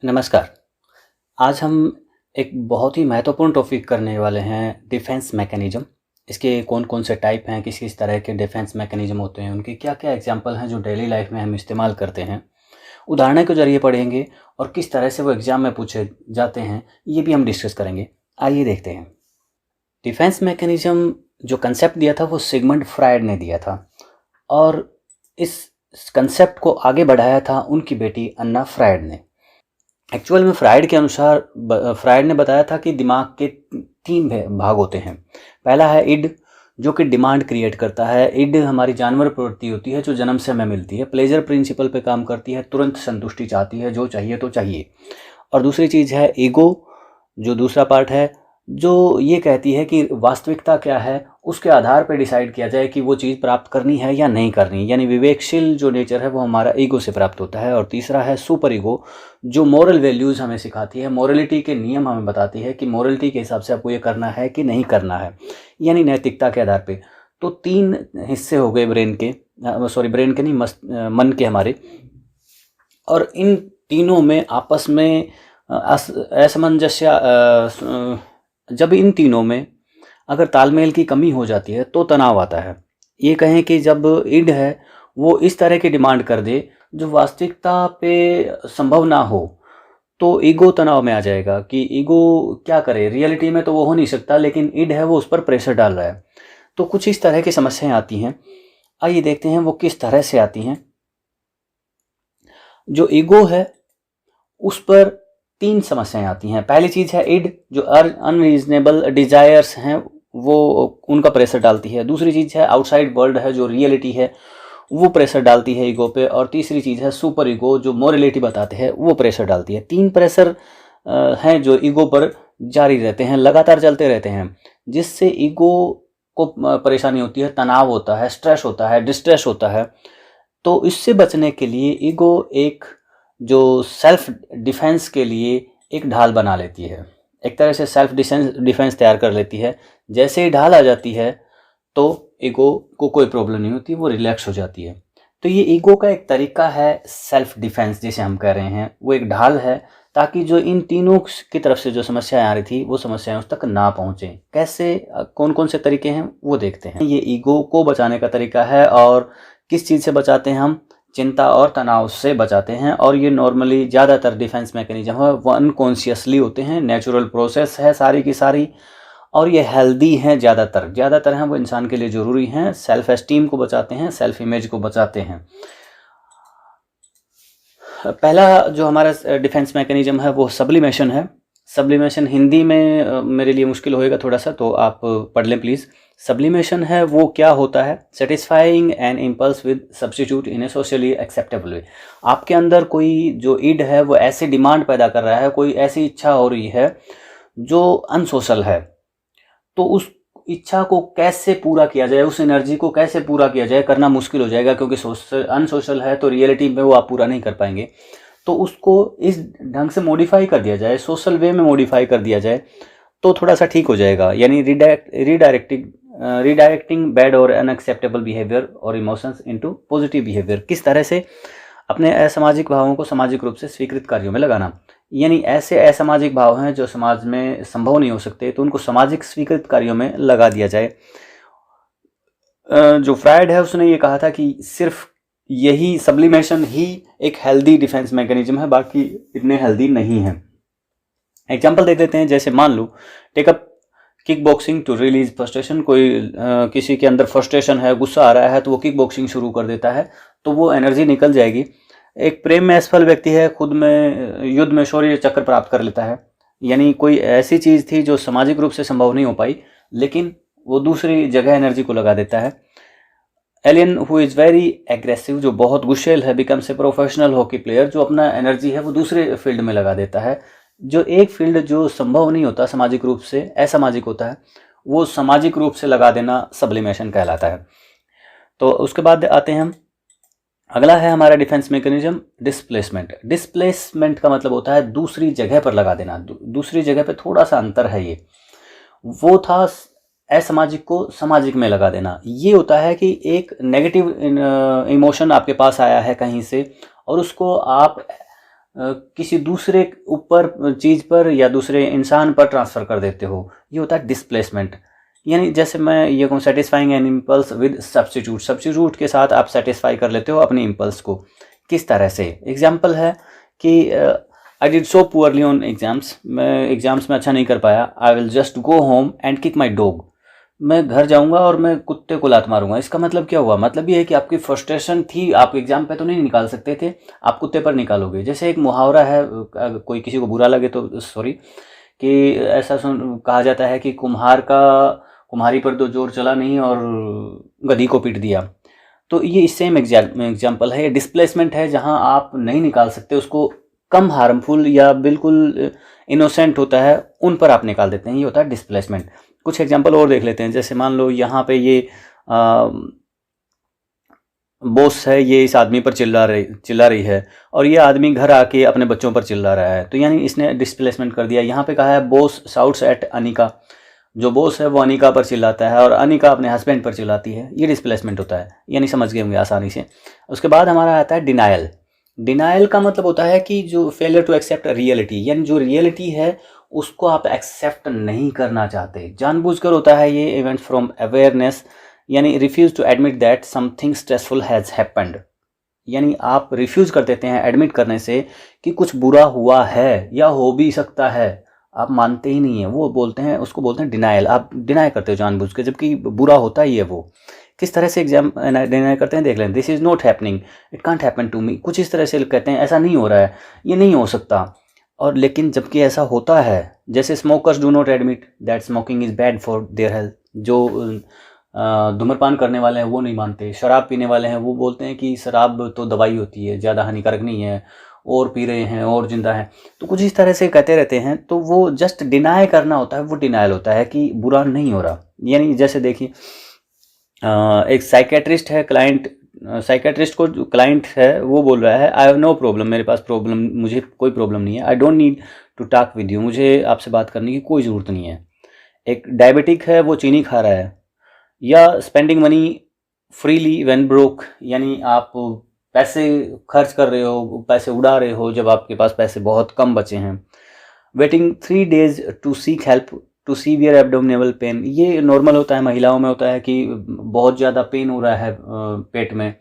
नमस्कार। आज हम एक बहुत ही महत्वपूर्ण टॉपिक करने वाले हैं, डिफेंस मैकेनिज़्म। इसके कौन-कौन से टाइप हैं, किस-किस तरह के डिफेंस मैकेनिज़्म होते हैं, उनके क्या-क्या एग्ज़ाम्पल हैं जो डेली लाइफ़ में हम इस्तेमाल करते हैं। उदाहरण के ज़रिए पढ़ेंगे और किस तरह से वो एग्ज़ाम में पूछे जाते हैं, ये भी हम डिस्कस करेंगे। आइए देखते हैं। डिफेंस मैकेनिज़्म जो कंसेप्ट दिया था वो सिगमंड फ्रायड ने दिया था और इस कंसेप्ट को आगे बढ़ाया था उनकी बेटी अन्ना फ्रायड ने। एक्चुअल में फ्रायड के अनुसार फ्रायड ने बताया था कि दिमाग के 3 भाग होते हैं। पहला है इड, जो कि डिमांड क्रिएट करता है। इड हमारी जानवर प्रवृत्ति होती है जो जन्म से हमें मिलती है, प्लेजर प्रिंसिपल पे काम करती है, तुरंत संतुष्टि चाहती है, जो चाहिए तो चाहिए। और दूसरी चीज़ है ईगो, जो दूसरा पार्ट है, जो ये कहती है कि वास्तविकता क्या है, उसके आधार पे डिसाइड किया जाए कि वो चीज़ प्राप्त करनी है या नहीं करनी। यानी विवेकशील जो नेचर है वो हमारा ईगो से प्राप्त होता है। और तीसरा है सुपर ईगो, जो मोरल वैल्यूज़ हमें सिखाती है, मोरलिटी के नियम हमें बताती है कि मोरलिटी के हिसाब से आपको ये करना है कि नहीं करना है, यानी नैतिकता के आधार पे। तो 3 हिस्से हो गए ब्रेन के, ब्रेन के नहीं, मन के हमारे। और इन तीनों में आपस में असमंजस्य, जब इन तीनों में अगर तालमेल की कमी हो जाती है तो तनाव आता है। ये कहें कि जब इड है वो इस तरह की डिमांड कर दे जो वास्तविकता पे संभव ना हो, तो ईगो तनाव में आ जाएगा कि ईगो क्या करे, रियलिटी में तो वो हो नहीं सकता, लेकिन इड है वो उस पर प्रेशर डाल रहा है। तो कुछ इस तरह की समस्याएं आती हैं। आइए देखते हैं वो किस तरह से आती हैं। जो ईगो है उस पर 3 समस्याएं आती हैं। पहली चीज़ है इड, जो अनरीजनेबल डिजायर्स हैं वो उनका प्रेशर डालती है। दूसरी चीज़ है आउटसाइड वर्ल्ड है, जो रियलिटी है वो प्रेशर डालती है ईगो पे। और तीसरी चीज़ है सुपर ईगो, जो मोरलिटी बताते हैं वो प्रेशर डालती है। 3 प्रेशर हैं जो ईगो पर जारी रहते हैं, लगातार चलते रहते हैं, जिससे ईगो को परेशानी होती है, तनाव होता है, स्ट्रेस होता है, डिस्ट्रेस होता है। तो इससे बचने के लिए ईगो एक जो सेल्फ डिफेंस के लिए एक ढाल बना लेती है, एक तरह से सेल्फ डिफेंस तैयार कर लेती है। जैसे ही ढाल आ जाती है तो ईगो को कोई प्रॉब्लम नहीं होती, वो रिलैक्स हो जाती है। तो ये ईगो का एक तरीका है सेल्फ डिफेंस, जिसे हम कह रहे हैं, वो एक ढाल है ताकि जो इन तीनों की तरफ से जो समस्याएं आ रही थी वो समस्याएं उस तक ना पहुंचे। कैसे, कौन कौन से तरीके हैं वो देखते हैं। ये ईगो को बचाने का तरीका है। और किस चीज़ से बचाते हैं हम? चिंता और तनाव से बचाते हैं। और ये नॉर्मली ज़्यादातर डिफेंस मैकेनिज्म है वो अनकॉन्शियसली होते हैं, नेचुरल प्रोसेस है सारी की सारी। और ये हेल्दी हैं, ज़्यादातर हैं वो इंसान के लिए ज़रूरी हैं। सेल्फ एस्टीम को बचाते हैं, सेल्फ इमेज को बचाते हैं। पहला जो हमारा डिफेंस मैकेनिज्म है वो सब्लिमेशन है। सब्लिमेशन हिंदी में मेरे लिए मुश्किल होएगा थोड़ा सा, तो आप पढ़ लें प्लीज़। सब्लिमेशन है वो क्या होता है? Satisfying an impulse with substitute in a socially acceptable way. आपके अंदर कोई जो ईड है वो ऐसी डिमांड पैदा कर रहा है, कोई ऐसी इच्छा हो रही है जो अनसोशल है, तो उस इच्छा को कैसे पूरा किया जाए, उस एनर्जी को कैसे पूरा किया जाए, करना मुश्किल हो जाएगा, क्योंकि सोशल अनसोशल है तो रियलिटी में वो आप पूरा नहीं कर पाएंगे। तो उसको इस ढंग से मॉडिफाई कर दिया जाए, सोशल वे में मॉडिफाई कर दिया जाए, तो थोड़ा सा ठीक हो जाएगा। यानी रिडायरेक्टिंग बैड और अनएक्सेप्टेबल बिहेवियर और इमोशंस इनटू पॉजिटिव बिहेवियर। किस तरह से अपने असामाजिक भावों को सामाजिक रूप से स्वीकृत कार्यों में लगाना। यानी ऐसे असामाजिक भाव हैं जो समाज में संभव नहीं हो सकते, तो उनको सामाजिक स्वीकृत कार्यों में लगा दिया जाए। जो फ्रायड है उसने ये कहा था कि सिर्फ यही सब्लिमेशन ही एक हेल्दी डिफेंस मैकेनिज्म है, बाकी इतने हेल्दी नहीं है। एग्जाम्पल देख लेते हैं। जैसे मान लो, take up kick boxing to release frustration. कोई किसी के अंदर फ्रस्ट्रेशन है, गुस्सा आ रहा है, तो वो किक बॉक्सिंग शुरू कर देता है, तो वो एनर्जी निकल जाएगी। एक प्रेम में असफल व्यक्ति है, खुद में युद्ध में शौर्य चक्र प्राप्त कर लेता है। यानी कोई ऐसी चीज़ थी जो सामाजिक रूप से संभव नहीं हो पाई, लेकिन वो दूसरी जगह एनर्जी को लगा देता है। Alien who is very aggressive, जो बहुत गुस्सेल है, becomes a professional hockey player, जो अपना एनर्जी है वो दूसरे फील्ड में लगा देता है। जो एक फील्ड जो संभव नहीं होता सामाजिक रूप से, असामाजिक होता है, वो सामाजिक रूप से लगा देना सब्लिमेशन कहलाता है। तो उसके बाद आते हैं हम, अगला है हमारा डिफेंस मैकेनिज्म डिस्प्लेसमेंट। डिस्प्लेसमेंट का मतलब होता है दूसरी जगह पर लगा देना। दूसरी जगह पे थोड़ा सा अंतर है। ये वो था असामाजिक को सामाजिक में लगा देना। ये होता है कि एक नेगेटिव इमोशन आपके पास आया है कहीं से, और उसको आप किसी दूसरे ऊपर चीज़ पर या दूसरे इंसान पर ट्रांसफ़र कर देते हो, ये होता है डिस्प्लेसमेंट। यानी जैसे मैं ये कहूँ, satisfying an impulse with substitute, substitute के साथ आप सेटिस्फाई कर लेते हो अपने इम्पल्स को। किस तरह से? एग्जाम्पल है कि I did so poorly on exams, मैं एग्जाम्स में अच्छा नहीं कर पाया, I will just go home and kick my dog, मैं घर जाऊंगा और मैं कुत्ते को लात मारूंगा। इसका मतलब क्या हुआ? मतलब ये है कि आपकी फ्रस्ट्रेशन थी, आप एग्जाम पे तो नहीं निकाल सकते थे, आप कुत्ते पर निकालोगे। जैसे एक मुहावरा है, कोई किसी को बुरा लगे तो सॉरी, कि ऐसा कहा जाता है कि कुम्हारी पर तो जोर चला नहीं और गधी को पीट दिया। तो ये सेम एग्जाम्पल है, डिस्प्लेसमेंट है, जहां आप नहीं निकाल सकते उसको, कम हार्मफुल या बिल्कुल इनोसेंट होता है उन पर आप निकाल देते हैं, ये होता है डिस्प्लेसमेंट। कुछ एग्जांपल और देख लेते हैं। जैसे मान लो यहाँ पे ये बॉस है, ये इस आदमी पर चिल्ला रही है और ये आदमी घर आके अपने बच्चों पर चिल्ला रहा है, तो यानी इसने डिस्प्लेसमेंट कर दिया। यहाँ पे कहा है बॉस शाउट्स एट अनिका, जो बॉस है वो अनिका पर चिल्लाता है और अनिका अपने हस्बैंड पर चिल्लाती है, ये डिस्प्लेसमेंट होता है। यानी समझ गए होंगे आसानी से। उसके बाद हमारा आता है डिनायल। डिनायल का मतलब होता है कि जो फेलियर टू एक्सेप्ट रियलिटी, यानी जो रियलिटी है उसको आप एक्सेप्ट नहीं करना चाहते, जानबूझकर होता है ये इवेंट फ्रॉम अवेयरनेस, यानी refuse to admit that something stressful has happened, यानी आप रिफ्यूज कर देते हैं एडमिट करने से कि कुछ बुरा हुआ है या हो भी सकता है, आप मानते ही नहीं है, वो बोलते हैं, उसको बोलते हैं डिनायल। आप डिनाई करते हो जानबूझ के, जबकि बुरा होता ही है वो। किस तरह से एग्जाम डिनाई करते हैं देख लें। This is not happening, it can't happen to me, कुछ इस तरह से कहते हैं ऐसा नहीं हो रहा है, ये नहीं हो सकता। और लेकिन जबकि ऐसा होता है, जैसे smokers do not admit that smoking is bad for their health, जो धूम्रपान करने वाले हैं वो नहीं मानते, शराब पीने वाले हैं वो बोलते हैं कि शराब तो दवाई होती है, ज़्यादा हानिकारक नहीं है, और पी रहे हैं और जिंदा हैं, तो कुछ इस तरह से कहते रहते हैं। तो वो जस्ट डिनाई करना होता है, वो डिनायल होता है कि बुरा नहीं हो रहा। यानी जैसे देखिए, एक साइकेट्रिस्ट है, साइकेट्रिस्ट को जो क्लाइंट है वो बोल रहा है, आई हैव नो प्रॉब्लम, मेरे पास प्रॉब्लम, मुझे कोई प्रॉब्लम नहीं है, I don't need to talk with you, मुझे आपसे बात करने की कोई ज़रूरत नहीं है। एक डायबिटिक है, वो चीनी खा रहा है। या spending money freely when broke, यानी आप पैसे खर्च कर रहे हो, पैसे उड़ा रहे हो जब आपके पास पैसे बहुत कम बचे हैं। Waiting 3 days to seek help to severe abdominal pain, ये नॉर्मल होता है, महिलाओं में होता है कि बहुत ज़्यादा पेन हो रहा है पेट में,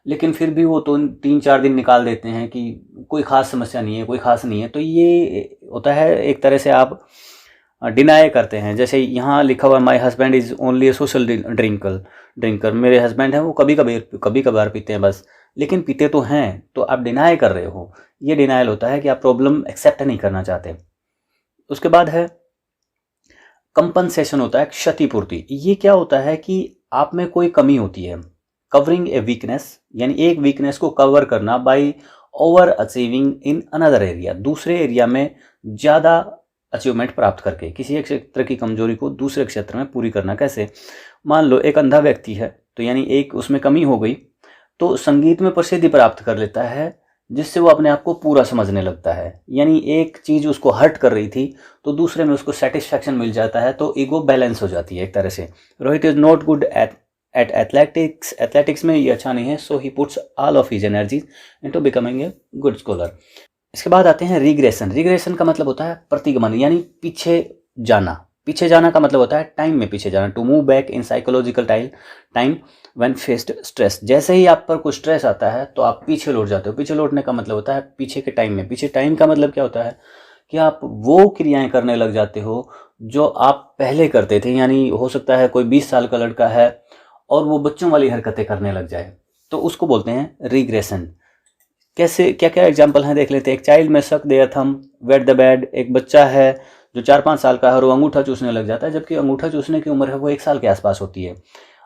लेकिन फिर भी वो तो 3-4 दिन निकाल देते हैं कि कोई ख़ास समस्या नहीं है, कोई ख़ास नहीं है। तो ये होता है एक तरह से आप डिनाई करते हैं। जैसे यहाँ लिखा हुआ, my husband is only A social drinker, मेरे हस्बैंड हैं वो कभी कभार पीते हैं बस, लेकिन पीते तो हैं, तो आप डिनाई कर रहे हो। ये डिनाइल होता है कि आप प्रॉब्लम एक्सेप्ट नहीं करना चाहते। उसके बाद है कंपनसेशन, होता है क्षतिपूर्ति। ये क्या होता है कि आप में कोई कमी होती है, कवरिंग ए वीकनेस, यानी एक वीकनेस को कवर करना, by over achieving in another area, दूसरे एरिया में ज़्यादा अचीवमेंट प्राप्त करके, किसी एक क्षेत्र की कमजोरी को दूसरे क्षेत्र में पूरी करना। कैसे? मान लो एक अंधा व्यक्ति है, तो यानी एक उसमें कमी हो गई, तो संगीत में प्रसिद्धि प्राप्त कर लेता है, जिससे वो अपने आप को पूरा समझने लगता है। यानी एक चीज़ उसको हर्ट कर रही थी, तो दूसरे में उसको सेटिस्फैक्शन मिल जाता है, तो ईगो बैलेंस हो जाती है एक तरह से। Rohit is not good at athletics में ये अच्छा नहीं है, so he puts all of his energies into becoming a good scholar. इसके बाद आते हैं रिग्रेशन का मतलब होता है प्रतिगमन, यानी पीछे जाना का मतलब होता है टाइम में पीछे जाना, to move back in psychological time when faced stress. जैसे ही आप पर कुछ स्ट्रेस आता है तो आप पीछे लौट जाते हो। पीछे लौटने का मतलब होता है पीछे के टाइम में। पीछे टाइम का मतलब क्या होता है कि आप वो क्रियाएं करने लग जाते हो जो आप पहले करते थे। यानी हो सकता है कोई 20 साल का लड़का है और वो बच्चों वाली हरकतें करने लग जाए, तो उसको बोलते हैं रिग्रेशन। कैसे, क्या क्या एग्जाम्पल हैं देख लेते हैं। एक चाइल्ड में suck their thumb wet the bed, एक बच्चा है जो 4-5 साल का है और वो अंगूठा चूसने लग जाता है, जबकि अंगूठा चूसने की उम्र है वो 1 साल के आसपास होती है।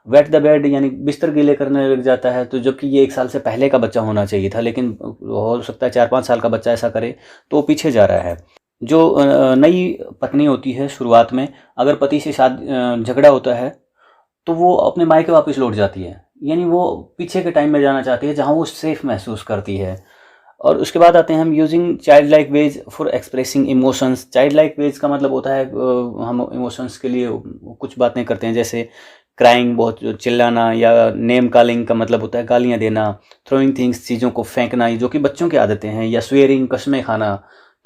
वेट द बेड यानी बिस्तर गीले करने लग जाता है, तो जबकि ये 1 साल से पहले का बच्चा होना चाहिए था, लेकिन हो सकता है 4-5 साल का बच्चा ऐसा करे तो वो पीछे जा रहा है। जो नई पत्नी होती है शुरुआत में, अगर पति से झगड़ा होता है तो वो अपने मायके वापस लौट जाती है, यानी वो पीछे के टाइम में जाना चाहती है जहाँ वो सेफ महसूस करती है। और उसके बाद आते हैं हम using child like ways for expressing emotions. Child like ways का मतलब होता है हम इमोशंस के लिए कुछ बातें करते हैं, जैसे क्राइंग, बहुत चिल्लाना, या नेम कॉलिंग का मतलब होता है गालियाँ देना, थ्रोइंग थिंग्स, चीज़ों को फेंकना, ये जो कि बच्चों की आदतें हैं, या स्वेयरिंग, कस्में खाना,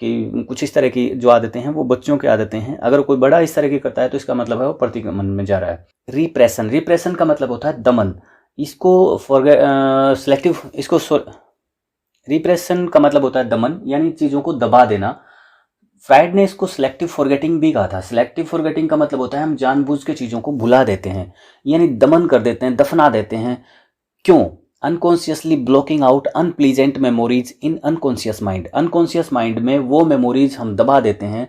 कि कुछ इस तरह की जो आदतें हैं वो बच्चों की आदतें हैं। अगर कोई बड़ा इस तरह की करता है तो इसका मतलब है वो प्रतिगमन में जा रहा है। रिप्रेशन, रिप्रेशन का मतलब होता है दमन। इसको सेलेक्टिव इसको रिप्रेशन का मतलब होता है दमन, यानी चीज़ों को दबा देना। फ्राइड ने इसको सिलेक्टिव फॉरगेटिंग भी कहा था। सिलेक्टिव फॉरगेटिंग का मतलब होता है हम जानबूझ के चीज़ों को भुला देते हैं, यानी दमन कर देते हैं, दफना देते हैं। क्यों? Unconsciously blocking out unpleasant memories in unconscious mind. Unconscious mind में वो मेमोरीज हम दबा देते हैं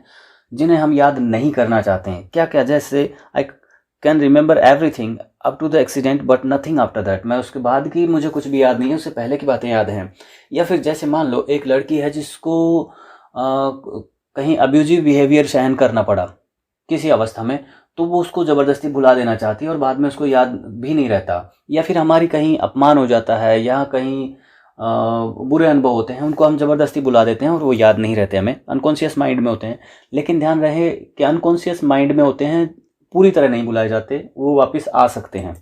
जिन्हें हम याद नहीं करना चाहते हैं। क्या क्या? जैसे I can remember everything up to the accident but nothing after that. मैं उसके बाद की मुझे कुछ भी याद नहीं है, उससे पहले की बातें याद हैं। या फिर जैसे मान लो एक लड़की है जिसको कहीं अब्यूजिव बिहेवियर सहन करना पड़ा किसी अवस्था में, तो वो उसको ज़बरदस्ती भुला देना चाहती है और बाद में उसको याद भी नहीं रहता। या फिर हमारी कहीं अपमान हो जाता है या कहीं बुरे अनुभव होते हैं, उनको हम ज़बरदस्ती भुला देते हैं और वो याद नहीं रहते हमें, अनकॉन्शियस माइंड में होते हैं। लेकिन ध्यान रहे कि अनकॉन्शियस माइंड में होते हैं, पूरी तरह नहीं भुलाए जाते, वो वापस आ सकते हैं।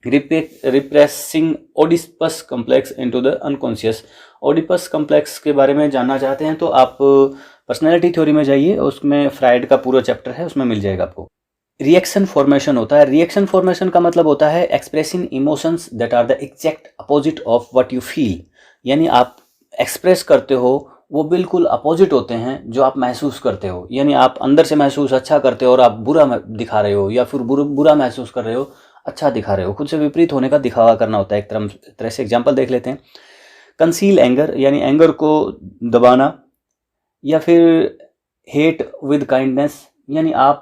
Repressing Oedipus complex into the unconscious. Oedipus complex के बारे में जानना चाहते हैं तो आप पर्सनैलिटी थ्योरी में जाइए, उसमें फ्राइड का पूरा चैप्टर है, उसमें मिल जाएगा आपको। रिएक्शन फॉर्मेशन होता है। रिएक्शन फॉर्मेशन का मतलब होता है expressing emotions that are the exact opposite of what you feel. यानी आप एक्सप्रेस करते हो वो बिल्कुल अपोजिट होते हैं जो आप महसूस करते हो। यानी आप अंदर से महसूस अच्छा करते हो और आप बुरा दिखा रहे हो, या फिर बुरा महसूस कर रहे हो अच्छा दिखा रहे हो। खुद से विपरीत होने का दिखावा करना होता है एक तरह से। एग्जाम्पल देख लेते हैं। कंसील एंगर, यानी एंगर को दबाना। या फिर हेट विद काइंडनेस, यानी आप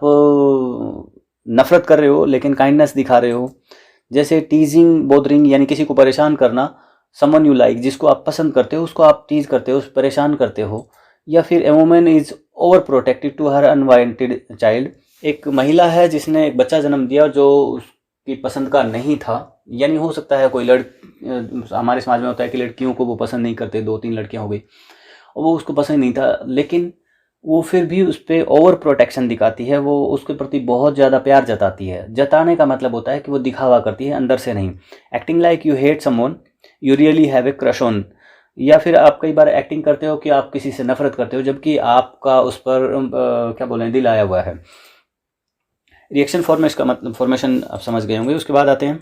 नफरत कर रहे हो लेकिन काइंडनेस दिखा रहे हो। जैसे टीजिंग बोदरिंग, यानी किसी को परेशान करना। समवन यू लाइक, जिसको आप पसंद करते हो उसको आप टीज करते हो, परेशान करते हो। या फिर a woman is over protective to her unwanted child. एक महिला है जिसने एक बच्चा जन्म दिया जो उसकी पसंद का नहीं था। यानी हो सकता है कोई हमारे समाज में होता है कि लड़कियों को वो पसंद नहीं करते, 2-3 लड़कियां हो गई और वो उसको पसंद नहीं था, लेकिन वो फिर भी उस पर ओवर प्रोटेक्शन दिखाती है, वो उसके प्रति बहुत ज़्यादा प्यार जताती है। जताने का मतलब होता है कि वो दिखावा करती है, अंदर से नहीं। Acting like you hate someone you really have a crush on. या फिर आप कई बार एक्टिंग करते हो कि आप किसी से नफरत करते हो जबकि आपका उस पर क्या बोलें दिल आया हुआ है। रिएक्शन फॉर्मेशन आप समझ गए होंगे। उसके बाद आते हैं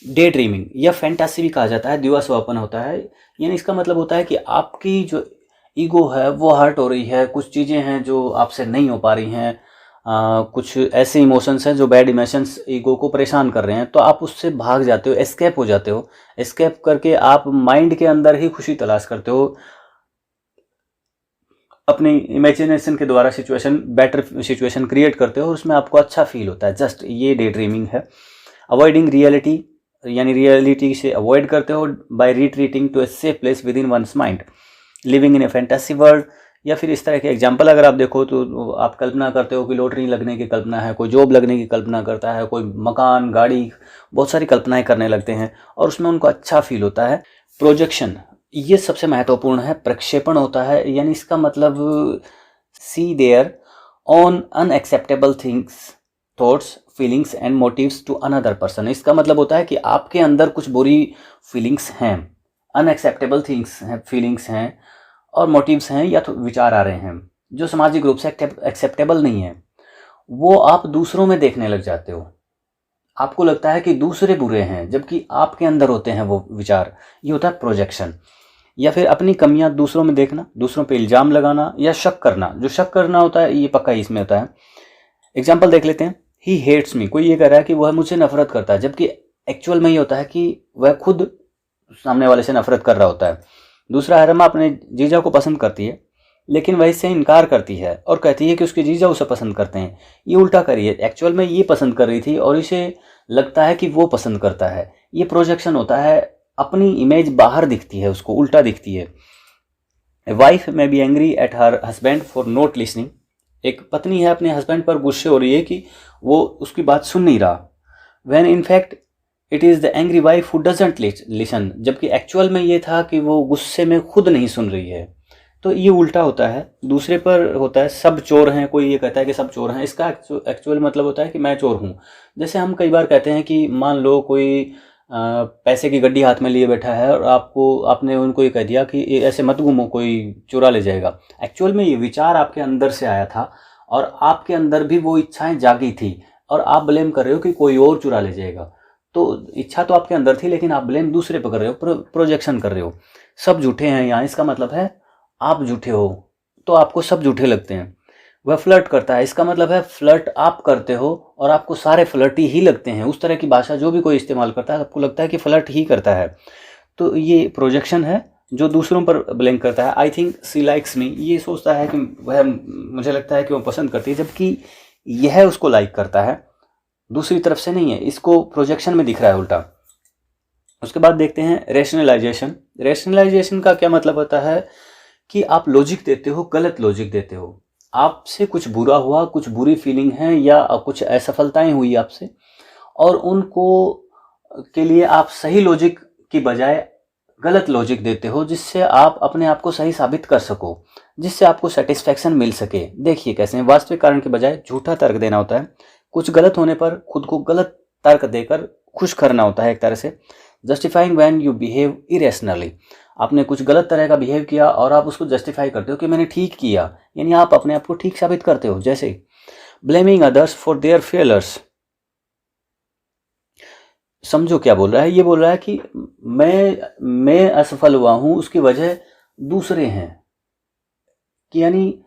डे ड्रीमिंग, या फैंटासी भी कहा जाता है, दिवा स्वप्न होता है। यानी इसका मतलब होता है कि आपकी जो ईगो है वो हर्ट हो रही है, कुछ चीज़ें हैं जो आपसे नहीं हो पा रही हैं, कुछ ऐसे इमोशंस हैं जो बैड इमोशंस ईगो को परेशान कर रहे हैं, तो आप उससे भाग जाते हो, एस्केप हो जाते हो। एस्केप करके आप माइंड के अंदर ही खुशी तलाश करते हो, अपनी इमेजिनेशन के द्वारा बेटर सिचुएशन क्रिएट करते हो और उसमें आपको अच्छा फील होता है। जस्ट ये डे ड्रीमिंग है। अवॉइडिंग रियलिटी, यानी रियलिटी से अवॉइड करते हो by retreating to a safe place within one's mind, living in a fantasy world. या फिर इस तरह के एग्जाम्पल अगर आप देखो तो आप कल्पना करते हो कि लॉटरी लगने की कल्पना है, कोई जॉब लगने की कल्पना करता है, कोई मकान, गाड़ी, बहुत सारी कल्पनाएं करने लगते हैं और उसमें उनको अच्छा फील होता है। प्रोजेक्शन, ये सबसे महत्वपूर्ण है। प्रक्षेपण होता है, यानी इसका मतलब see their own unacceptable things, thoughts, feelings and motives to another person. इसका मतलब होता है कि आपके अंदर कुछ बुरी फीलिंग्स हैं, अनएक्सेप्टेबल थिंग्स हैं, फीलिंग्स हैं और मोटिव्स हैं या तो विचार आ रहे हैं जो सामाजिक रूप से एक्सेप्टेबल नहीं है, वो आप दूसरों में देखने लग जाते हो। आपको लगता है कि दूसरे बुरे हैं जबकि आपके अंदर होते हैं वो विचार। ये होता है प्रोजेक्शन। या फिर अपनी कमियां दूसरों में देखना, दूसरों पे इल्ज़ाम लगाना या शक करना। जो शक करना होता है ये पक्का इसमें होता है। एग्जाम्पल देख लेते हैं। ही हेट्स मी, कोई ये कह रहा है कि वह मुझसे नफरत करता है जबकि एक्चुअल में ये होता है कि वह खुद सामने वाले से नफरत कर रहा होता है। दूसरा है रमा अपने जीजा को पसंद करती है लेकिन वह इससे इनकार करती है और कहती है कि उसके जीजा उसे पसंद करते हैं। ये उल्टा करिए, एक्चुअल में ये पसंद कर रही थी और इसे लगता है कि वो पसंद करता है। ये प्रोजेक्शन होता है, अपनी इमेज बाहर दिखती है, उसको उल्टा दिखती है। वाइफ में be angry at her husband for not listening. एक पत्नी है अपने हस्बैंड पर गुस्से हो रही है कि वो उसकी बात सुन नहीं रहा। When in fact it is the angry wife who doesn't listen, जबकि एक्चुअल में ये था कि वो गुस्से में खुद नहीं सुन रही है। तो ये उल्टा होता है, दूसरे पर होता है सब चोर हैं, कोई ये कहता है कि सब चोर हैं, इसका एक्चुअल मतलब होता है कि मैं चोर हूँ। जैसे हम कई बार कहते हैं कि मान लो कोई पैसे की गड्डी हाथ में लिए बैठा है और आपने उनको ये कह दिया कि ऐसे मत घूमो, कोई चुरा ले जाएगा। एक्चुअल में ये विचार आपके अंदर से आया था और आपके अंदर भी वो इच्छाएं जागी थी और आप ब्लेम कर रहे हो कि कोई और चुरा ले जाएगा। तो इच्छा तो आपके अंदर थी, लेकिन आप ब्लेम दूसरे पर कर रहे हो, प्रोजेक्शन कर रहे हो। सब झूठे हैं यहाँ, इसका मतलब है आप झूठे हो, तो आपको सब झूठे लगते हैं। वह फ्लर्ट करता है, इसका मतलब है फ्लर्ट आप करते हो और आपको सारे फ्लर्टी ही लगते हैं। उस तरह की भाषा जो भी कोई इस्तेमाल करता है आपको लगता है कि फ्लर्ट ही करता है। तो ये प्रोजेक्शन है जो दूसरों पर ब्लेम करता है। I think C likes me, ये सोचता है कि वह, मुझे लगता है कि वो पसंद करती है, जबकि यह उसको लाइक करता है, दूसरी तरफ से नहीं है। इसको प्रोजेक्शन में दिख रहा है उल्टा। उसके बाद देखते हैं रेशनलाइजेशन। रेशनलाइजेशन का क्या मतलब होता है कि आप लॉजिक देते हो, गलत लॉजिक देते हो। आपसे कुछ बुरा हुआ, कुछ बुरी फीलिंग है या कुछ असफलताएं हुई आपसे, और उनको के लिए आप सही लॉजिक की बजाय गलत लॉजिक देते हो, जिससे आप अपने आप को सही साबित कर सको, जिससे आपको सेटिस्फैक्शन मिल सके। देखिए कैसे वास्तविक कारण के बजाय झूठा तर्क देना होता है। कुछ गलत होने पर खुद को गलत तर्क देकर खुश करना होता है एक तरह से। Justifying when you behave irrationally, आपने कुछ गलत तरह का बिहेव किया और आप उसको जस्टिफाई करते हो कि मैंने ठीक किया, यानी आप अपने आप को ठीक साबित करते हो। जैसे blaming others for their failures. समझो क्या बोल रहा है, ये बोल रहा है कि मैं असफल हुआ हूं, उसकी वजह दूसरे हैं, कि यानी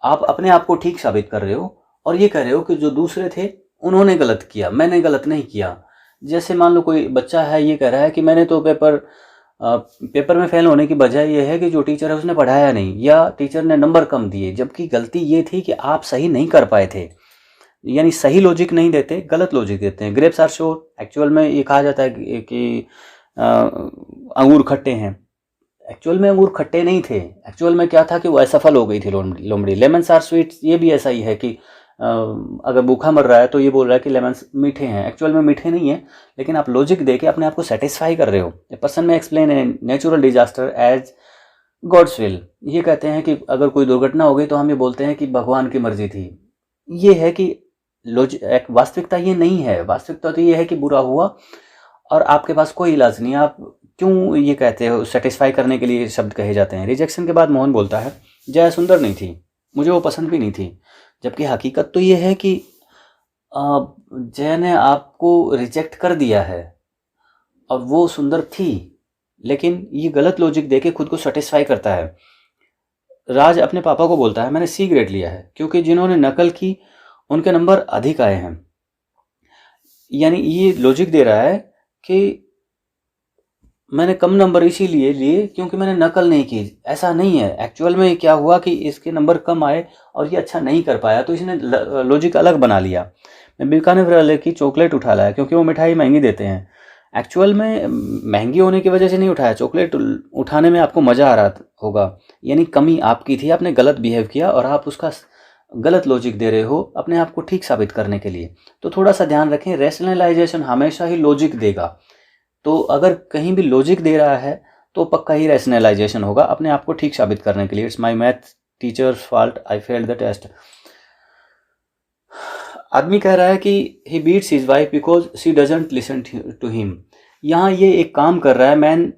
आप अपने आप को ठीक साबित कर रहे हो और ये कह रहे हो कि जो दूसरे थे उन्होंने गलत किया, मैंने गलत नहीं किया। जैसे मान लो कोई बच्चा है, ये कह रहा है कि मैंने तो पेपर में फेल होने की वजह यह है कि जो टीचर है उसने पढ़ाया नहीं, या टीचर ने नंबर कम दिए, जबकि गलती ये थी कि आप सही नहीं कर पाए थे। यानी सही लॉजिक नहीं देते, गलत लॉजिक देते हैं। ग्रेप्स आर श्योर, एक्चुअल में ये कहा जाता है कि अंगूर खट्टे हैं। एक्चुअल में अंगूर खट्टे नहीं थे, एक्चुअल में क्या था कि वो असफल हो गई थी लोमड़ी। लेमन्स आर स्वीट, ये भी ऐसा ही है कि अगर भूखा मर रहा है तो ये बोल रहा है कि लेमन्स मीठे हैं, एक्चुअल में मीठे नहीं है, लेकिन आप लॉजिक दे के अपने आप को सेटिस्फाई कर रहे हो। A person may explain a natural disaster as God's will. ये कहते हैं कि अगर कोई दुर्घटना हो गई तो हम ये बोलते हैं कि भगवान की मर्जी थी। ये है कि एक वास्तविकता ये नहीं है। वास्तविकता तो ये है कि बुरा हुआ और आपके पास कोई इलाज नहीं। आप क्यों ये कहते हो, सेटिस्फाई करने के लिए शब्द कहे जाते हैं। रिजेक्शन के बाद मोहन बोलता है जया सुंदर नहीं थी, मुझे वो पसंद भी नहीं थी, जबकि हकीकत तो ये है कि जया ने आपको रिजेक्ट कर दिया है और वो सुंदर थी, लेकिन ये गलत लॉजिक देके खुद को सेटिस्फाई करता है। राज अपने पापा को बोलता है मैंने सी ग्रेड लिया है क्योंकि जिन्होंने नकल की उनके नंबर अधिक आए हैं। यानी ये लॉजिक दे रहा है कि मैंने कम नंबर इसीलिए लिए क्योंकि मैंने नकल नहीं की। ऐसा नहीं है, एक्चुअल में क्या हुआ कि इसके नंबर कम आए और ये अच्छा नहीं कर पाया, तो इसने लॉजिक अलग बना लिया। मैं बीकानेर वाले की चॉकलेट उठा लाया क्योंकि वो मिठाई महंगी देते हैं। एक्चुअल में महंगी होने की वजह से नहीं उठाया, चॉकलेट उठाने में आपको मज़ा आ रहा होगा, यानी कमी आपकी थी, आपने गलत बिहेव किया और आप उसका गलत लॉजिक दे रहे हो अपने आप को ठीक साबित करने के लिए। तो थोड़ा सा ध्यान रखें, रेशनलाइजेशन हमेशा ही लॉजिक देगा। तो अगर कहीं भी लॉजिक दे रहा है तो पक्का ही रैशनलाइजेशन होगा अपने आप को ठीक साबित करने के लिए। It's my math teacher's fault, I failed the test. आदमी कह रहा है कि he beats his wife because she doesn't listen to him. यहाँ ये एक काम कर रहा है, मैन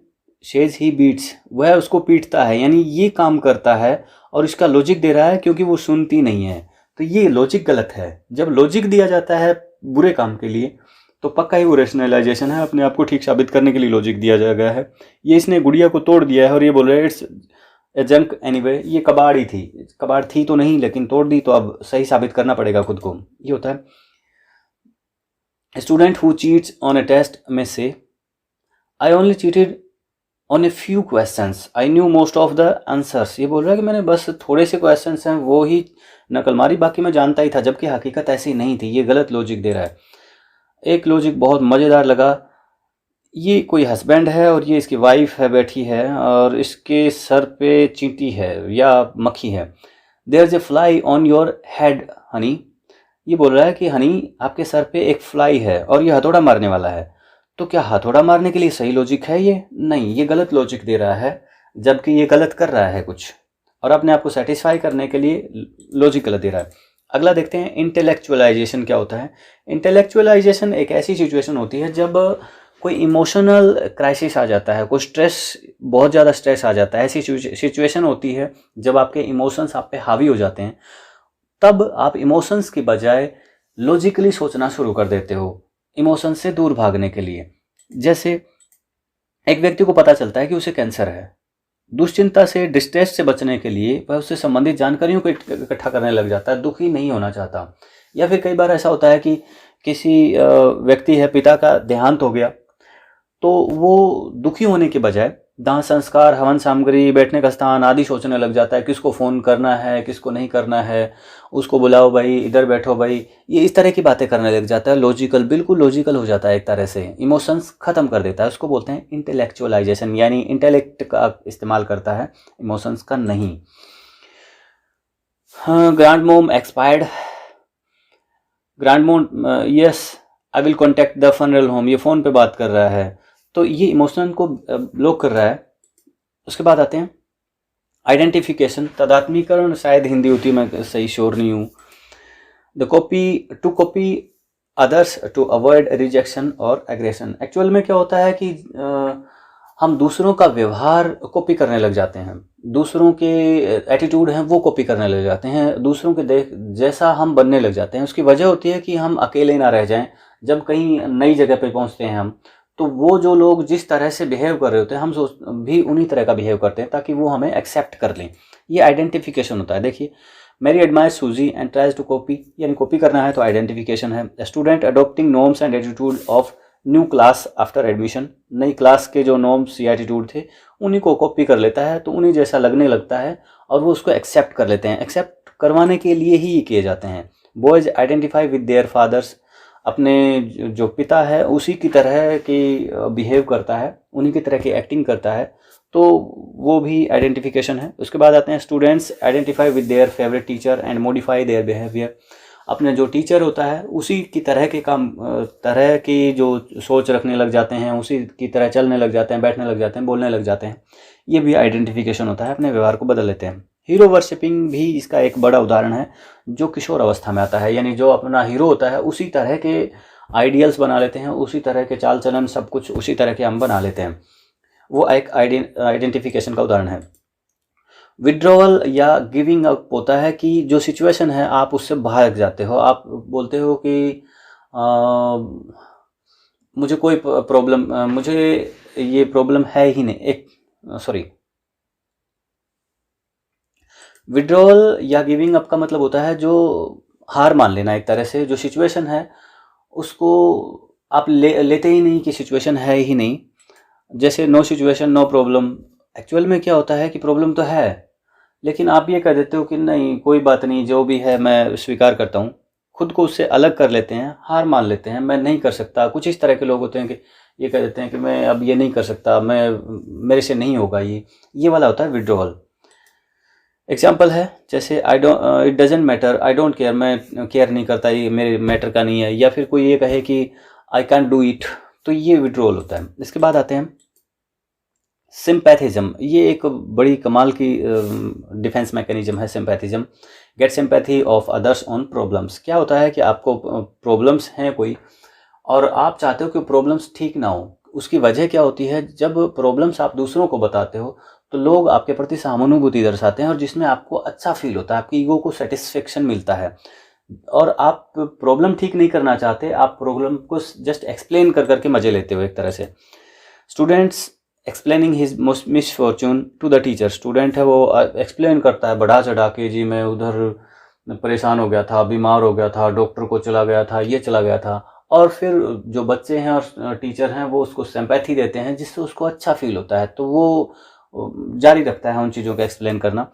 शेज ही बीट्स, वह उसको पीटता है, यानी ये काम करता है और इसका लॉजिक दे रहा है क्योंकि वो सुनती नहीं है। तो ये लॉजिक गलत है। जब लॉजिक दिया जाता है बुरे काम के लिए तो पक्का ही वो रेशनलाइजेशन है, अपने आप को ठीक साबित करने के लिए लॉजिक दिया जा गया है। ये इसने गुड़िया को तोड़ दिया है और ये बोल रहे हैं इट्स ए जंक एनीवे, ये कबाड़ ही थी, कबाड़ थी तो नहीं लेकिन तोड़ दी तो अब सही साबित करना पड़ेगा खुद को। ये होता है। Student who cheats on a test may say I only cheated on a few questions, I knew most of the answers. ये बोल रहा है कि मैंने बस थोड़े से क्वेश्चंस हैं वो ही नकल मारी, बाकी मैं जानता ही था, जबकि हकीकत ऐसी नहीं थी। ये गलत लॉजिक दे रहा है। एक लॉजिक बहुत मज़ेदार लगा। ये कोई हस्बैंड है और ये इसकी वाइफ है, बैठी है और इसके सर पे चींटी है या मक्खी है। There is a fly on your head honey. ये बोल रहा है कि हनी आपके सर पे एक फ्लाई है और ये हथौड़ा मारने वाला है। तो क्या हथौड़ा मारने के लिए सही लॉजिक है ये? नहीं, ये गलत लॉजिक दे रहा है, जबकि ये गलत कर रहा है कुछ। और अपने आप को सेटिस्फाई करने के लिए लॉजिकल दे रहा है। अगला देखते हैं इंटेलेक्चुअलाइजेशन क्या होता है। इंटेलेक्चुअलाइजेशन एक ऐसी सिचुएशन होती है जब कोई इमोशनल क्राइसिस आ जाता है, कोई स्ट्रेस, बहुत ज़्यादा स्ट्रेस आ जाता है, ऐसी सिचुएशन होती है जब आपके इमोशंस आप पे हावी हो जाते हैं, तब आप इमोशंस की बजाय लॉजिकली सोचना शुरू कर देते हो इमोशंस से दूर भागने के लिए। जैसे एक व्यक्ति को पता चलता है कि उसे कैंसर है, दुश्चिंता से, डिस्ट्रेस से बचने के लिए वह उससे संबंधित जानकारियों को इकट्ठा करने लग जाता है, दुखी नहीं होना चाहता। या फिर कई बार ऐसा होता है कि किसी व्यक्ति है, पिता का देहांत हो गया, तो वो दुखी होने के बजाय दाह संस्कार, हवन सामग्री, बैठने का स्थान आदि सोचने लग जाता है, किसको फ़ोन करना है, किसको नहीं करना है, उसको बुलाओ भाई, इधर बैठो भाई, ये इस तरह की बातें करने लग जाता है। लॉजिकल, बिल्कुल लॉजिकल हो जाता है, एक तरह से इमोशंस ख़त्म कर देता है। उसको बोलते हैं इंटेलेक्चुअलाइजेशन, यानी इंटेलेक्ट का इस्तेमाल करता है, इमोशंस का नहीं। हाँ, ग्रैंड मोम एक्सपायर्ड, ग्रैंड मोम yes I will contact the funeral home, ये फ़ोन पे बात कर रहा है, तो ये इमोशन को ब्लॉक कर रहा है। उसके बाद आते हैं आइडेंटिफिकेशन, तदात्मीकरण, शायद हिंदी होती, मैं सही श्योर नहीं हूँ। The copy, to copy others to avoid rejection और एग्रेशन। एक्चुअल में क्या होता है कि हम दूसरों का व्यवहार कॉपी करने लग जाते हैं, दूसरों के एटीट्यूड हैं वो कॉपी करने लग जाते हैं, दूसरों के जैसा हम बनने लग जाते हैं। उसकी वजह होती है कि हम अकेले ना रह जाएं। जब कहीं नई जगह पे पहुंचते हैं हम, तो वो जो लोग जिस तरह से बिहेव कर रहे होते हैं, हम भी उन्हीं तरह का बिहेव करते हैं ताकि वो हमें एक्सेप्ट कर लें। ये आइडेंटिफिकेशन होता है। देखिए, मैरी एडमायर्स सूजी एंड ट्राइज टू कॉपी, यानी कॉपी करना है तो आइडेंटिफिकेशन है। Student adopting norms and attitude of new class after admission, नई क्लास के जो नॉर्म्स या एटीट्यूड थे उन्हीं को कॉपी कर लेता है, तो उन्हीं जैसा लगने लगता है और वो उसको एक्सेप्ट कर लेते हैं। एक्सेप्ट करवाने के लिए ही ये किए जाते हैं। Boys identify with their fathers, अपने जो पिता है उसी की तरह की बिहेव करता है, उन्हीं की तरह की एक्टिंग करता है, तो वो भी आइडेंटिफिकेशन है। उसके बाद आते हैं students identify with their favourite teacher and modify their behaviour, अपने जो टीचर होता है उसी की तरह के काम, तरह की जो सोच रखने लग जाते हैं, उसी की तरह चलने लग जाते हैं, बैठने लग जाते हैं, बोलने लग जाते हैं। ये भी आइडेंटिफिकेशन होता है, अपने व्यवहार को बदल लेते हैं। हीरो वर्शिपिंग भी इसका एक बड़ा उदाहरण है, जो किशोर अवस्था में आता है, यानी जो अपना हीरो होता है उसी तरह के आइडियल्स बना लेते हैं, उसी तरह के चाल चलन, सब कुछ उसी तरह के हम बना लेते हैं। वो एक आइडेंटिफिकेशन का उदाहरण है। विड्रॉवल या गिविंग अप होता है कि जो सिचुएशन है आप उससे भाग जाते हो, आप बोलते हो कि मुझे कोई प्रॉब्लम, मुझे ये प्रॉब्लम है ही नहीं, एक सॉरी, विड्रॉवल या गिविंग अप का मतलब होता है जो हार मान लेना, एक तरह से जो सिचुएशन है उसको आप लेते ही नहीं कि सिचुएशन है ही नहीं। जैसे no situation no problem, actual में क्या होता है कि प्रॉब्लम तो है, लेकिन आप ये कह देते हो कि नहीं कोई बात नहीं, जो भी है मैं स्वीकार करता हूँ, खुद को उससे अलग कर लेते हैं, हार मान लेते हैं, मैं नहीं कर सकता। कुछ इस तरह के लोग होते हैं कि ये कह देते हैं कि मैं अब ये नहीं कर सकता, मेरे से नहीं होगा, ये वाला होता है विड्रॉवल। एग्जाम्पल है जैसे I don't, it doesn't matter, I don't care, मैं केयर नहीं करता, ये मेरे मैटर का नहीं है। या फिर कोई ये कहे कि आई कैन डू इट, तो ये विड्रॉवल होता है। इसके बाद आते हैं सिंपैथिज्म, ये एक बड़ी कमाल की डिफेंस मैकेनिज्म है sympathism. Get sympathy of others on problems. क्या होता है कि आपको प्रॉब्लम्स हैं कोई और आप चाहते हो कि प्रॉब्लम्स ठीक ना हो। उसकी वजह क्या होती है, जब प्रॉब्लम्स आप दूसरों को बताते हो तो लोग आपके प्रति सहानुभूति दर्शाते हैं और जिसमें आपको अच्छा फील होता है, आपकी ईगो को सेटिस्फेक्शन मिलता है। और आप प्रॉब्लम ठीक नहीं करना चाहते, आप प्रॉब्लम को जस्ट एक्सप्लेन कर करके मजे लेते हो एक तरह से। Students explaining his misfortune to the teacher, student है वो एक्सप्लेन करता है बढ़ा चढ़ा के, जी मैं उधर परेशान हो गया था, बीमार हो गया था, डॉक्टर को चला गया था, ये चला गया था। और फिर जो बच्चे हैं और टीचर हैं वो उसको सिंपैथी देते हैं, जिससे उसको अच्छा फील होता है, तो वो जारी रखता है उन चीज़ों को एक्सप्लेन करना।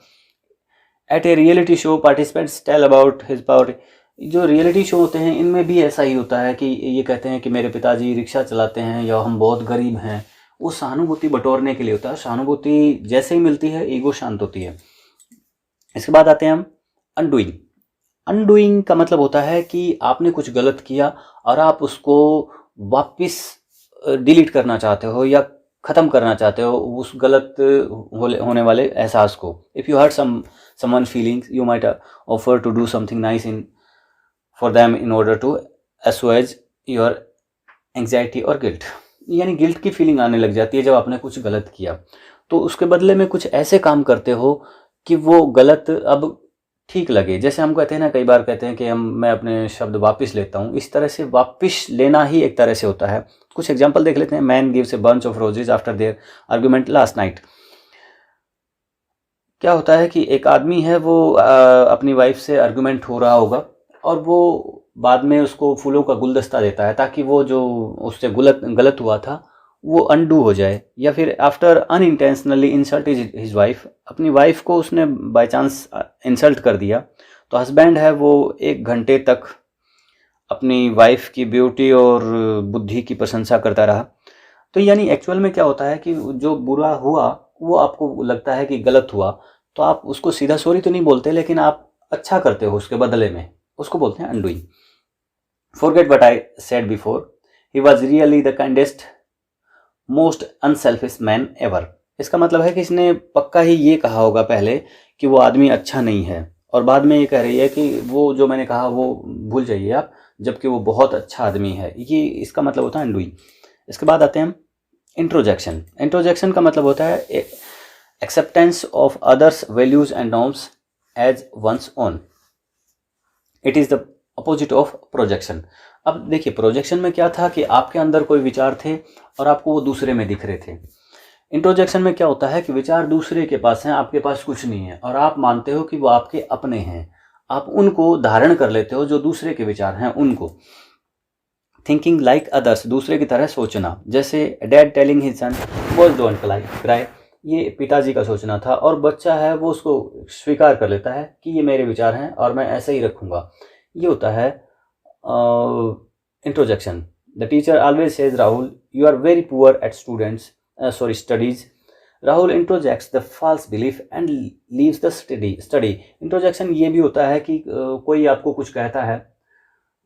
At a reality show participants tell about his power, जो रियलिटी शो होते हैं इनमें भी ऐसा ही होता है कि ये कहते हैं कि मेरे पिताजी रिक्शा चलाते हैं या हम बहुत गरीब हैं। वो सहानुभूति बटोरने के लिए होता है। सहानुभूति जैसे ही मिलती है ईगो शांत होती है। इसके बाद आते हैं हम अनडूइंग। अनडूइंग का मतलब होता है कि आपने कुछ गलत किया और आप उसको वापस डिलीट करना चाहते हो या ख़त्म करना चाहते हो उस गलत होने वाले एहसास को। If you hurt someone feelings you might offer to do something nice in for them in order to assuage your anxiety और गिल्ट। यानी गिल्ट की फीलिंग आने लग जाती है जब आपने कुछ गलत किया, तो उसके बदले में कुछ ऐसे काम करते हो कि वो गलत अब ठीक लगे। जैसे हम कहते हैं ना, कई बार कहते हैं कि मैं अपने शब्द वापस लेता हूँ, इस तरह से वापस लेना ही एक तरह से होता है। कुछ एग्जांपल देख लेते हैं। Man gives a bunch of roses after their argument last night. क्या होता है कि एक आदमी है, वो अपनी वाइफ से आर्गुमेंट हो रहा होगा और वो बाद में उसको फूलों का गुलदस्ता देता है ताकि वो जो उससे गलत हुआ था वो अनडू हो जाए। या फिर after unintentionally insult his wife, अपनी वाइफ को उसने बाय चांस इंसल्ट कर दिया, तो हस्बैंड है वो 1 घंटे तक अपनी वाइफ की ब्यूटी और बुद्धि की प्रशंसा करता रहा। तो यानी एक्चुअल में क्या होता है कि जो बुरा हुआ वो आपको लगता है कि गलत हुआ, तो आप उसको सीधा सॉरी तो नहीं बोलते, लेकिन आप अच्छा करते हो उसके बदले में, उसको बोलते हैं undoing. Forget what I said before, he was really the kindest most unselfish man ever. इसका मतलब है कि इसने पक्का ही ये कहा होगा पहले कि वो आदमी अच्छा नहीं है, और बाद में ये कह रही है कि वो जो मैंने कहा वो भूल जाइए आप, जबकि वो बहुत अच्छा आदमी है। ये इसका मतलब होता है अनडूइंग। इसके बाद आते हैं हम इंट्रोजेक्शन। इंट्रोजेक्शन का मतलब होता है acceptance of others values and norms as one's own. It is the opposite of projection. अब देखिए, प्रोजेक्शन में क्या था कि आपके अंदर कोई विचार थे और आपको वो दूसरे में दिख रहे थे। इंट्रोजेक्शन में क्या होता है कि विचार दूसरे के पास हैं, आपके पास कुछ नहीं है, और आप मानते हो कि वो आपके अपने हैं। आप उनको धारण कर लेते हो, जो दूसरे के विचार हैं उनको। थिंकिंग लाइक अदर्स, दूसरे की तरह सोचना। जैसे dad telling his son boys don't cry, ये पिताजी का सोचना था, और बच्चा है वो उसको स्वीकार कर लेता है कि ये मेरे विचार हैं और मैं ऐसे ही रखूँगा। ये होता है introjection. The teacher always says Rahul you are very poor at studies. Rahul introjects the false belief and leaves the study. Introjection ये भी होता है कि कोई आपको कुछ कहता है,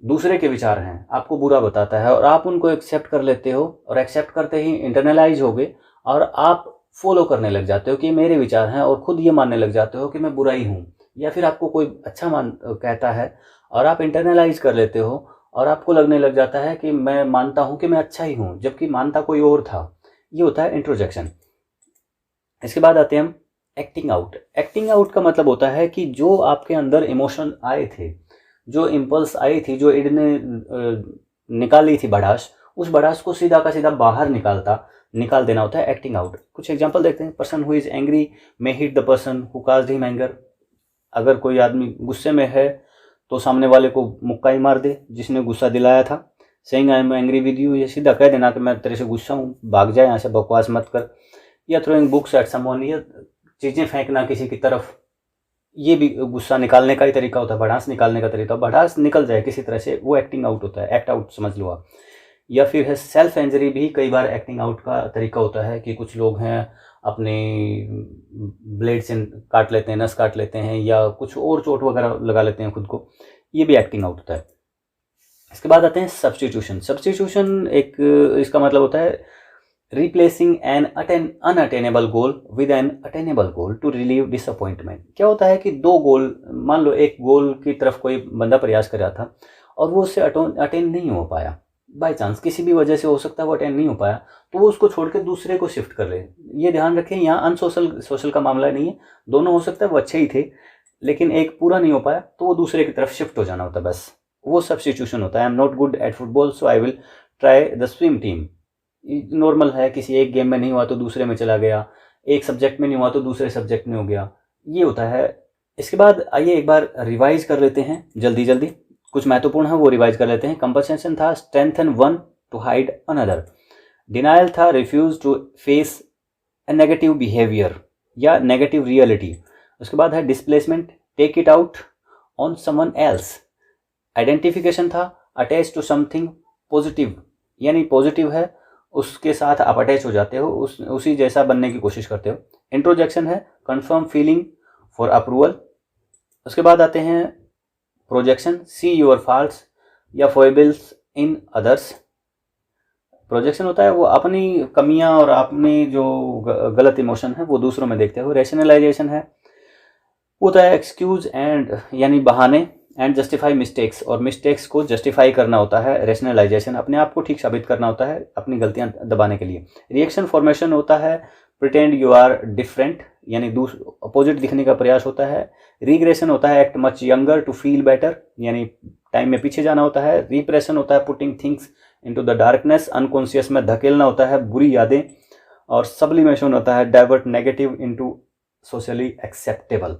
दूसरे के विचार हैं, आपको बुरा बताता है और आप उनको एक्सेप्ट कर लेते हो, और एक्सेप्ट करते ही इंटरनलाइज हो गए और आप फॉलो करने लग जाते हो कि मेरे विचार हैं, और खुद ये मानने लग जाते हो कि मैं बुरा ही हूँ। या फिर आपको कोई अच्छा कहता है और आप इंटरनलाइज कर लेते हो और आपको लगने लग जाता है कि मैं मानता हूँ कि मैं अच्छा ही हूँ, जबकि मानता कोई और था। ये होता है इंट्रोजेक्शन। इसके बाद आते हैं हम एक्टिंग आउट। एक्टिंग आउट का मतलब होता है कि जो आपके अंदर इमोशन आए थे, जो इम्पल्स आई थी, जो इड ने निकाली थी भड़ास, उस भड़ास को सीधा का सीधा बाहर निकाल देना होता है एक्टिंग आउट। कुछ एग्जांपल देखते हैं। Person who is angry may hit the person who caused him anger. अगर कोई आदमी गुस्से में है तो सामने वाले को मुक्का ही मार दे जिसने गुस्सा दिलाया था। Saying I am angry with you, ये सीधा कह देना कि मैं तेरे से गुस्सा हूँ, भाग जाए यहाँ से, बकवास मत कर। या थ्रोइंग बुक्स एट समवन, या चीज़ें फेंकना किसी की तरफ, ये भी गुस्सा निकालने का ही तरीका होता है, भड़ास निकालने का तरीका। भड़ास निकल जाए किसी तरह से, वो एक्टिंग आउट होता है, एक्ट आउट समझ लो आप। या फिर है सेल्फ इंजरी, भी कई बार एक्टिंग आउट का तरीका होता है कि कुछ लोग हैं अपने ब्लेड से काट लेते हैं, नस काट लेते हैं, या कुछ और चोट वगैरह लगा लेते हैं खुद को। ये भी एक्टिंग आउट होता है। इसके बाद आते हैं सब्स्टिट्यूशन। सब्स्टिट्यूशन एक, इसका मतलब होता है replacing an unattainable goal with an attainable goal to relieve disappointment. क्या होता है कि दो गोल, मान लो एक गोल की तरफ कोई बंदा प्रयास कर रहा था और वो उससे अटेन नहीं हो पाया, बाय चांस किसी भी वजह से हो सकता है वो अटेंड नहीं हो पाया, तो वो उसको छोड़ के दूसरे को शिफ्ट कर ले। ये ध्यान रखें, यहाँ सोशल का मामला नहीं है, दोनों हो सकता है वो अच्छे ही थे, लेकिन एक पूरा नहीं हो पाया तो वो दूसरे की तरफ शिफ्ट हो जाना होता है, बस वो सब्स्टिट्यूशन होता है। I am not good eight football so I will try the swim team. Normal है, किसी एक गेम में नहीं हुआ तो दूसरे में चला गया, एक सब्जेक्ट में नहीं हुआ तो दूसरे सब्जेक्ट में हो गया, ये होता है। इसके बाद आइए एक बार रिवाइज कर लेते हैं जल्दी, कुछ महत्वपूर्ण है वो रिवाइज कर लेते हैं। कंपनसेशन था strengthen one to hide another. Denial था refuse to face a negative behaviour या नेगेटिव रियलिटी। उसके बाद है displacement, take it out on someone else. Identification था अटैच टू समथिंग पॉजिटिव, यानी पॉजिटिव है उसके साथ आप अटैच हो जाते हो, उसी जैसा बनने की कोशिश करते हो। इंट्रोजेक्शन है कंफर्म फीलिंग फॉर अप्रूवल। उसके बाद आते हैं प्रोजेक्शन, सी योर फॉल्ट्स या फोइबल्स इन अदर्स। प्रोजेक्शन होता है वो अपनी कमियां और अपनी जो गलत इमोशन है वो दूसरों में देखते हुए। रेशनलाइजेशन है वो होता है एक्सक्यूज एंड यानी बहाने एंड जस्टिफाई मिस्टेक्स, और मिस्टेक्स को जस्टिफाई करना होता है। रेशनलाइजेशन अपने आप को ठीक साबित करना होता है अपनी गलतियां दबाने के लिए। रिएक्शन फॉर्मेशन होता है प्रिटेंड यू आर डिफरेंट यानी अपोजिट दिखने का प्रयास होता है। रिग्रेशन होता है act much younger to feel better यानी टाइम में पीछे जाना होता है। रिप्रेशन होता है putting things into the darkness, unconscious में धकेलना होता है बुरी यादें। और सब्लिमेशन होता है divert negative into socially acceptable.